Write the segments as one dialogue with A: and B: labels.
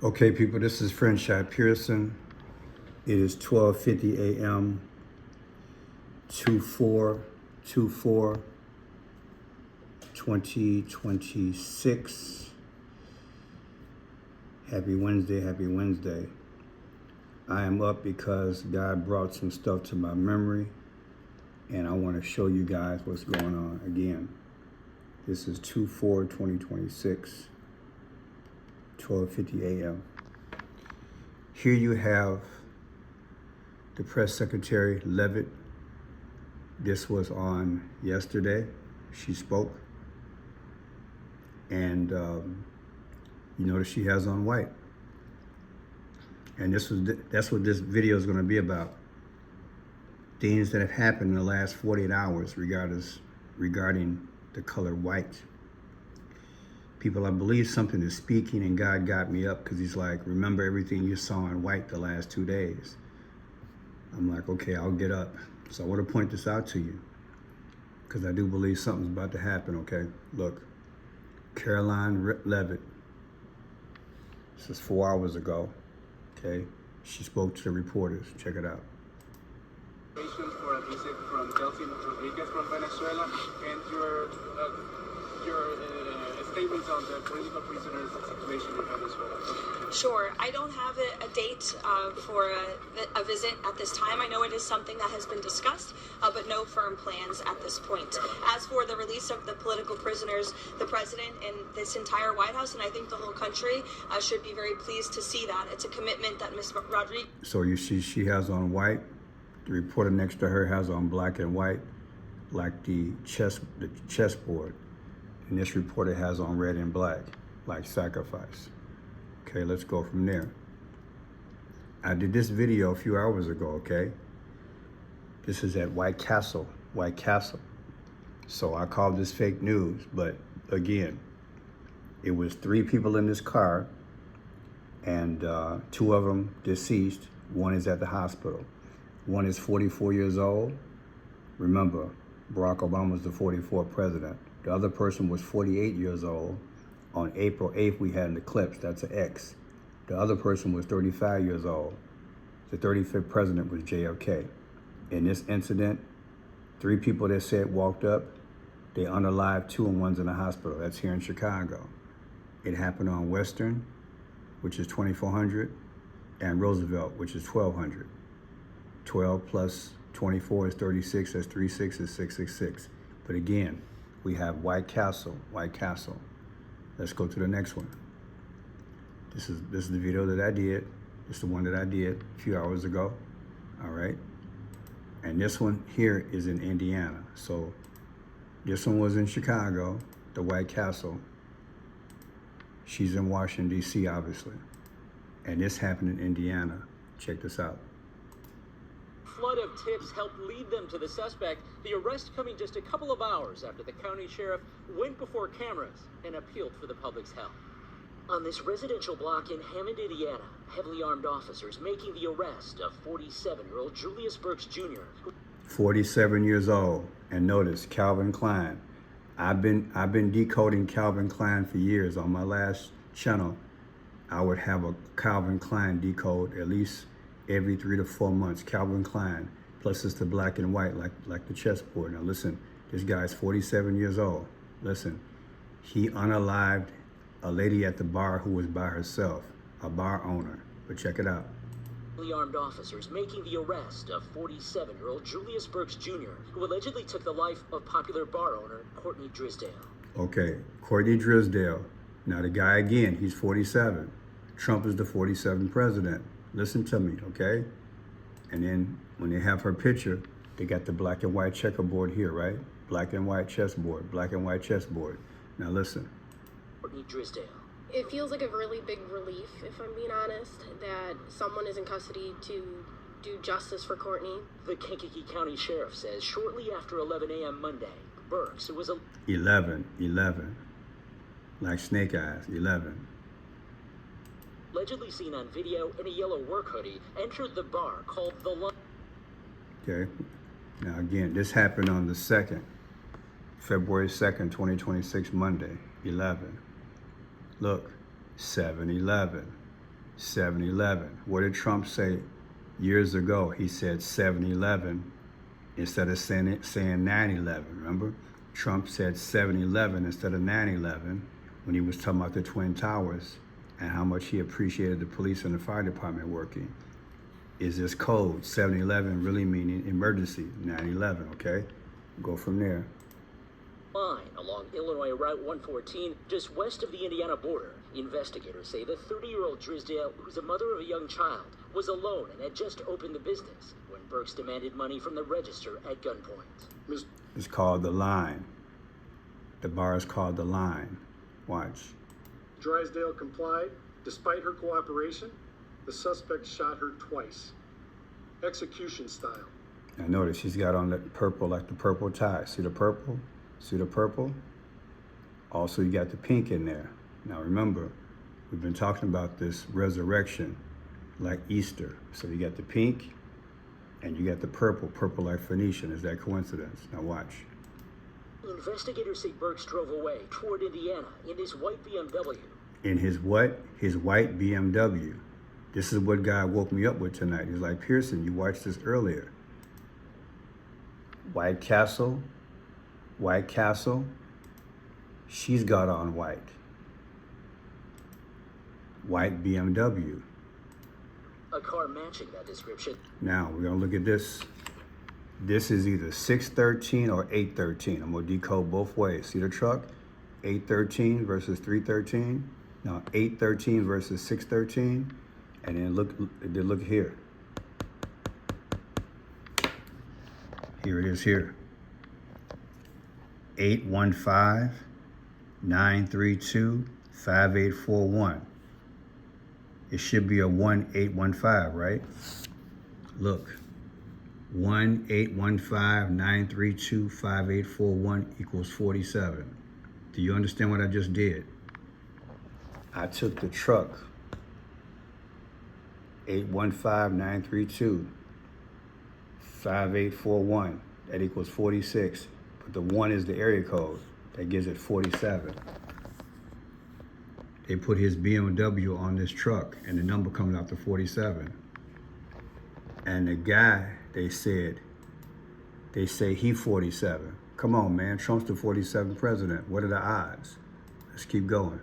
A: Okay, people, this is Friendship Pearson. It is 12:50 a.m. 24/24 2026. Happy Wednesday, happy Wednesday. I am up because God brought some stuff to my memory, and I want to show you guys what's going on again. This is 2/4/2026, 12:50 a.m. Here you have the press secretary, Levitt. This was on yesterday. She spoke. And you notice she has on white. And that's what this video is going to be about. Things that have happened in the last 48 hours regarding the color white. People, I believe something is speaking, and God got me up because he's like, remember everything you saw in white the last 2 days. I'm like, okay, I'll get up. So I want to point this out to you because I do believe something's about to happen, okay? Look, Caroline Levitt, this is 4 hours ago, okay? She spoke to the reporters. Check it out.
B: For a visit from Delcy Rodriguez from Venezuela, and your statements on the political prisoners situation in Venezuela.
C: Sure. I don't have a date for a visit at this time. I know it is something that has been discussed, but no firm plans at this point. As for the release of the political prisoners, the president and this entire White House, and I think the whole country, should be very pleased to see that. It's a commitment that Ms. Rodriguez...
A: So you see she has on white. The reporter next to her has on black and white, like the chessboard. And this reporter has on red and black, like sacrifice. Okay, let's go from there. I did this video a few hours ago, okay? This is at White Castle. So I called this fake news, but again, it was 3 people in this car, and 2 of them deceased. 1 is at the hospital. 1 is 44 years old. Remember, Barack Obama was the 44th president. The other person was 48 years old. On April 8th, we had an eclipse. That's an X. The other person was 35 years old. The 35th president was JFK. In this incident, 3 people that said walked up, they unalived 2 and 1's in the hospital. That's here in Chicago. It happened on Western, which is 2400, and Roosevelt, which is 1200. 12 plus 24 is 36, that's 36 is 666. But again, we have White Castle. Let's go to the next one. This is the video that I did. It's the one that I did a few hours ago, all right? And this one here is in Indiana. So this one was in Chicago, the White Castle. She's in Washington, D.C., obviously. And this happened in Indiana. Check this out.
D: Flood of tips helped lead them to the suspect, the arrest coming just a couple of hours after the county sheriff went before cameras and appealed for the public's help. On this residential block in Hammond, Indiana, heavily armed officers making the arrest of 47-year-old Julius Burks Jr.
A: 47 years old. And notice, Calvin Klein. I've been decoding Calvin Klein for years. On my last channel, I would have a Calvin Klein decode at least every 3 to 4 months. Calvin Klein, plus it's the black and white, like the chessboard. Now listen, this guy's 47 years old. Listen, he unalived a lady at the bar who was by herself, a bar owner. But check it out.
D: Armed officers making the arrest of 47-year-old Julius Burks Jr., who allegedly took the life of popular bar owner Courtney Drisdale.
A: Okay, Courtney Drisdale. Now the guy again, he's 47. Trump is the 47th president. Listen to me, okay? And then when they have her picture, they got the black and white checkerboard here, right? Black and white chessboard, black and white chessboard. Now listen.
D: Courtney Drisdale.
E: It feels like a really big relief, if I'm being honest, that someone is in custody to do justice for Courtney.
D: The Kankakee County Sheriff says shortly after 11 a.m. Monday, Burks, who was a...
A: 11. Like snake eyes, 11.
D: Allegedly seen on video in a yellow work hoodie, entered the bar called The Line.
A: Okay. Now again, this happened on the 2nd, February 2nd, 2026, Monday, 11. Look, 7-11. 7-Eleven. What did Trump say years ago? He said 7-Eleven instead of saying 9/11. Remember? Trump said 7-Eleven instead of 9/11 when he was talking about the Twin Towers and how much he appreciated the police and the fire department working. Is this code 7-Eleven really meaning emergency 9/11? Okay, go from there.
D: Klein along Illinois Route 114, just west of the Indiana border. Investigators say the 30-year-old Drysdale, who's a mother of a young child, was alone and had just opened the business when Burks demanded money from the register at gunpoint.
A: It's called the line. The bar is called the line. Watch.
F: Drysdale complied. Despite her cooperation, the suspect shot her twice. Execution style.
A: Now notice she's got on the purple, like the purple tie. See the purple? See the purple? Also, you got the pink in there. Now remember, we've been talking about this resurrection like Easter. So you got the pink and you got the purple like Phoenician. Is that coincidence? Now watch.
D: Investigators say Burks drove away toward Indiana in his white BMW.
A: In his what? His white BMW. This is what God woke me up with tonight. He's like, Pearson, you watched this earlier. White Castle. She's got on white. White BMW.
D: A car matching that description.
A: Now, we're gonna look at this. This is either 613 or 813. I'm gonna decode both ways. See the truck? 813 versus 313. Now, 813 versus 613. And then look here. Here it is here. 815-932-5841. It should be a 1815, right? Look, 1-815-932-5841 equals 47. Do you understand what I just did? I took the truck, 815-932-5841. That equals 46. But the 1 is the area code. That gives it 47. They put his BMW on this truck, and the number comes out to 47. And the guy, they say he 47. Come on, man. Trump's the 47th president. What are the odds? Let's keep going.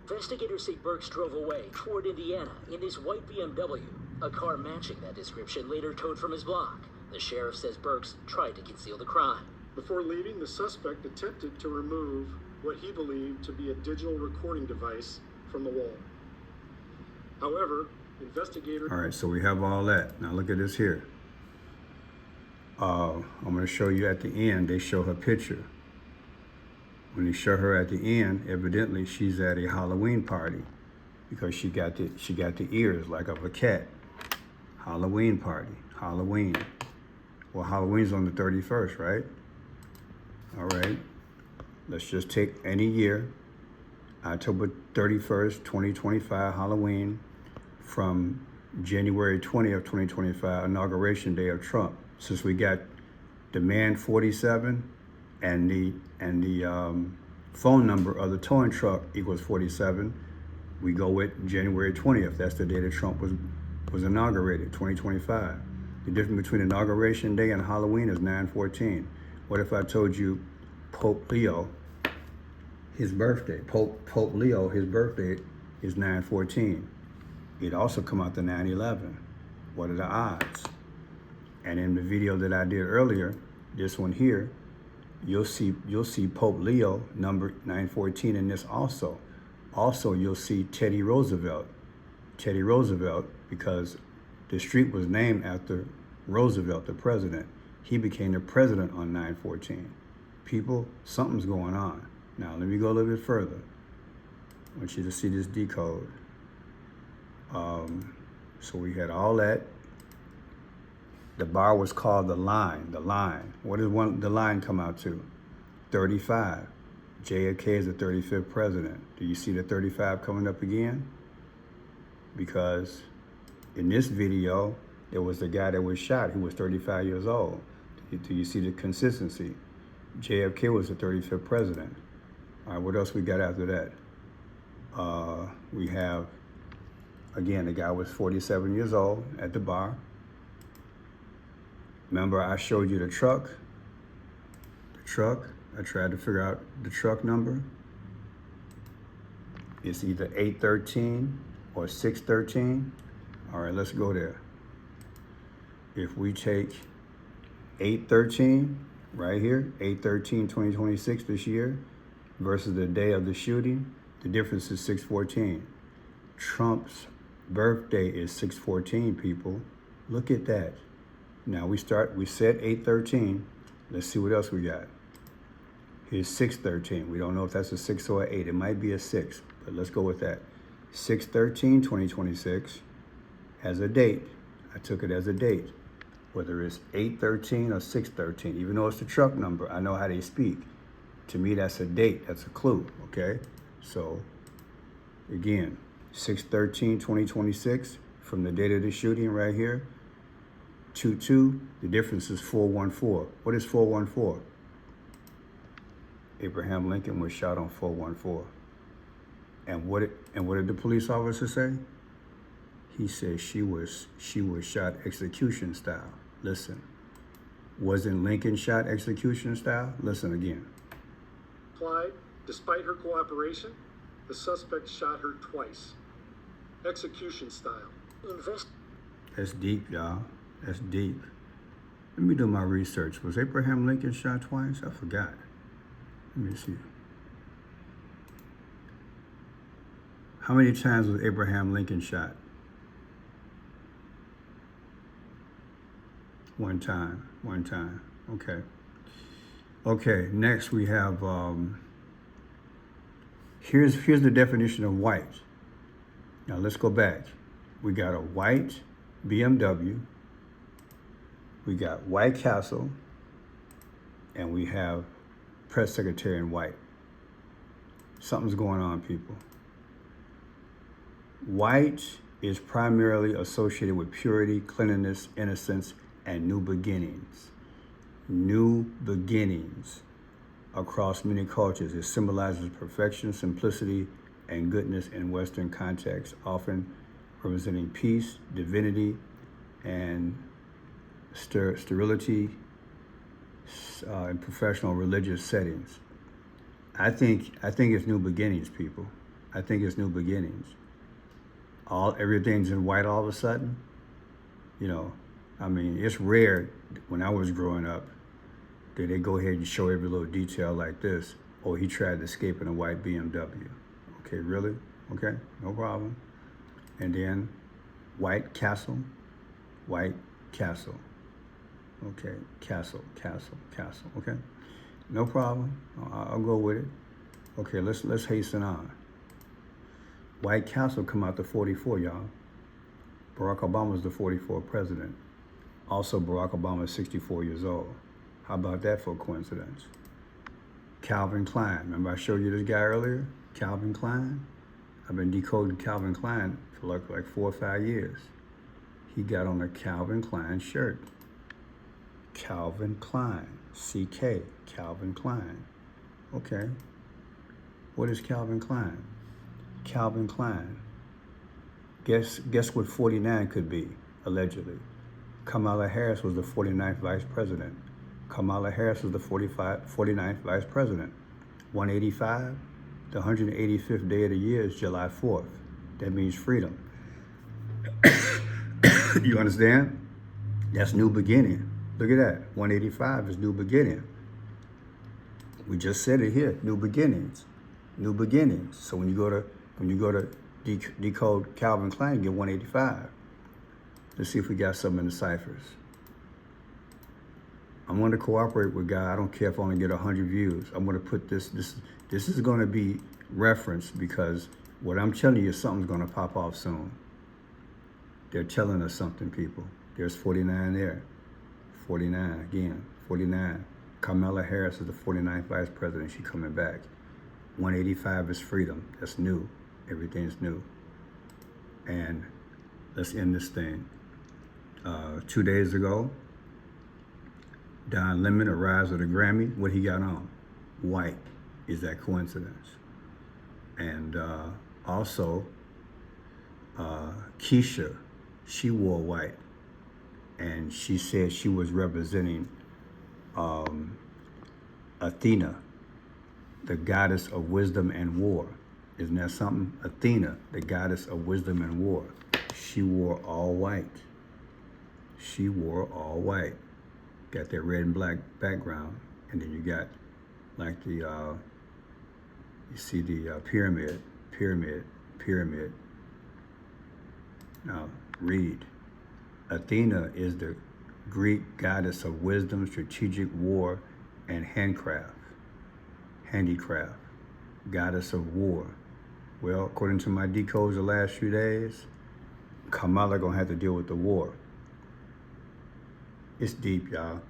D: Investigators say Burks drove away toward Indiana in his white BMW. A car matching that description later towed from his block. The sheriff says Burks tried to conceal the crime.
F: Before leaving, the suspect attempted to remove what he believed to be a digital recording device from the wall. However, investigators...
A: All right, so we have all that. Now look at this here. I'm going to show you at the end, they show her picture. When they show her at the end, evidently she's at a Halloween party because she got the ears like of a cat. Halloween party, Halloween. Well, Halloween's on the 31st, right? All right. Let's just take any year. October 31st, 2025, Halloween, from January 20th, 2025, inauguration day of Trump. Since we got demand 47 and the phone number of the towing truck equals 47, we go with January 20th. That's the day that Trump was inaugurated, 2025. The difference between inauguration day and Halloween is 9/14. What if I told you Pope Leo, his birthday, Pope Leo, his birthday is 9/14. It also come out to 9/11. What are the odds? And in the video that I did earlier, this one here, you'll see Pope Leo number 9/14 in this also. Also, you'll see Teddy Roosevelt, because the street was named after Roosevelt, the president. He became the president on 9/14. People, something's going on. Now, let me go a little bit further. I want you to see this decode. So we had all that. The bar was called the line. What does the line come out to? 35. JFK is the 35th president. Do you see the 35 coming up again? Because in this video, there was the guy that was shot. He was 35 years old. Do you see the consistency? JFK was the 35th president. All right, what else we got after that? We have Again, the guy was 47 years old at the bar. Remember, I showed you the truck. I tried to figure out the truck number. It's either 813 or 613. All right, let's go there. If we take 813 right here, 8/13/2026 this year versus the day of the shooting, the difference is 614. Trump's birthday is 614, people. Look at that. Now we said 813. Let's see what else we got. Here's 613. We don't know if that's a 6 or an 8. It might be a 6, but let's go with that. 6/13/2026 as a date. I took it as a date. Whether it's 8/13 or 6/13, even though it's the truck number, I know how they speak. To me, that's a date. That's a clue, okay? So, again, 6/13/2026 from the date of the shooting right here. 2/2, the difference is 414. What is 414? Abraham Lincoln was shot on 414. And what did the police officer say? He said she was shot execution style. Listen, wasn't Lincoln shot execution style? Listen again.
F: Klein, despite her cooperation, the suspect shot her twice. Execution style.
A: That's deep, y'all. That's deep. Let me do my research. Was Abraham Lincoln shot twice? I forgot. Let me see. How many times was Abraham Lincoln shot? One time. Okay. Okay, next we have, here's the definition of white. Now let's go back. We got a white BMW, we got White Castle, and we have press secretary in white. Something's going on, people. White is primarily associated with purity, cleanliness, innocence, and new beginnings. New beginnings across many cultures. It symbolizes perfection, simplicity, and goodness in Western contexts, often representing peace, divinity, and sterility in professional religious settings. I think it's new beginnings, people. I think it's new beginnings. Everything's in white all of a sudden. You know, I mean, it's rare when I was growing up that they go ahead and show every little detail like this. Oh, he tried to escape in a white BMW. Okay, really? Okay, no problem. And then White Castle. Okay, castle. Okay, no problem. I'll go with it. Okay, let's hasten on. White Castle come out to 44, y'all. Barack Obama's the 44th president. Also, Barack Obama is 64 years old. How about that for a coincidence? Calvin Klein. Remember I showed you this guy earlier? Calvin Klein? I've been decoding Calvin Klein for like 4 or 5 years. He got on a Calvin Klein shirt. Calvin Klein. CK. Calvin Klein. Okay. What is Calvin Klein? Calvin Klein. Guess what 49 could be, allegedly. Kamala Harris was the 49th vice president. Kamala Harris was the 49th vice president. 185, the 185th day of the year is July 4th. That means freedom. You understand? That's new beginning. Look at that. 185 is new beginning. We just said it here, new beginnings. New beginnings. So when you go to decode Calvin Klein, you get 185. Let's see if we got something in the ciphers. I'm going to cooperate with God. I don't care if I only get 100 views. I'm going to put this is going to be referenced because what I'm telling you, something's going to pop off soon. They're telling us something, people. There's 49 there. 49, again, 49. Kamala Harris is the 49th vice president. She's coming back. 185 is freedom. That's new. Everything's new. And let's end this thing. 2 days ago, Don Lemon arrives at a Grammy. What he got on? White. Is that coincidence? And also, Keisha, she wore white, and she said she was representing Athena, the goddess of wisdom and war. Isn't that something? Athena, the goddess of wisdom and war. She wore all white. She wore all white. Got that red and black background, and then you got like the you see the pyramid. Now read. Athena is the Greek goddess of wisdom, strategic war, and handicraft. Goddess of war. Well, according to my decodes the last few days, Kamala gonna have to deal with the war. It's deep, y'all.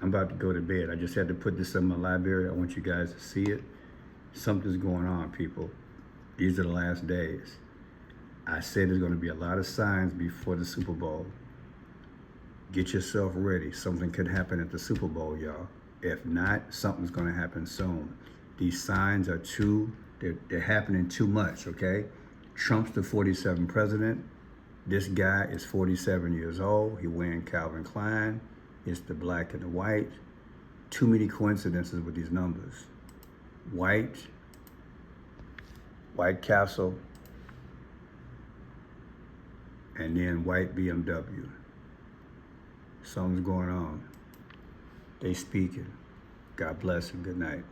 A: I'm about to go to bed. I just had to put this in my library. I want you guys to see it. Something's going on, people. These are the last days. I said there's gonna be a lot of signs before the Super Bowl. Get yourself ready. Something could happen at the Super Bowl, y'all. If not, something's gonna happen soon. These signs are they're happening too much, okay? Trump's the 47th president. This guy is 47 years old. He wearing Calvin Klein. It's the black and the white. Too many coincidences with these numbers. White Castle, and then white BMW. Something's going on. They speaking. God bless and good night.